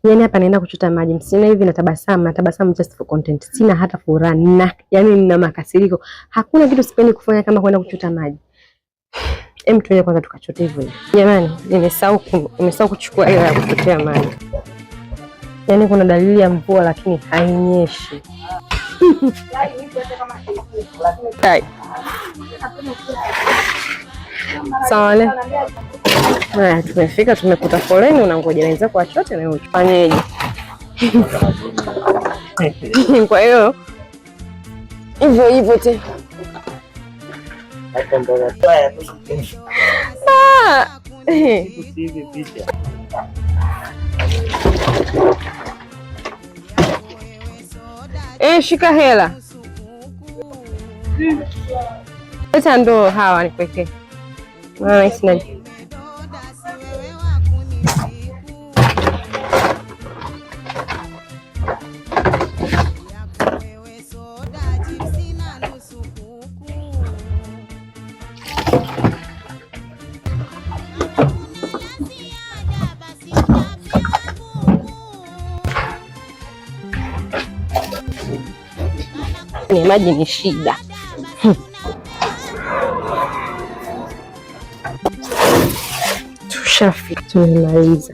Yaani hapa naenda kuchota maji. Msiona hivi natabasamu just for content. Sina hata furaha na yaani nina makasiriko. Hakuna kitu sipendi kufanya kama kwenda kuchota maji. Tuende kwanza tukachote hivyo. Jamani, nimesahau kuchukua ile ya kuchotea maji. Yaani kuna dalili ya mvua lakini hainyeshi. Sawa. Haya, tumefika, tumekuta foleni, unangoja wenzako wachote na wewe ufanyeje? Kwa hiyo hivyo tena. Shika hela. Leta ndoo hawa nikuwekee. Sina. Maji ni shida. Tushafika, tumemaliza.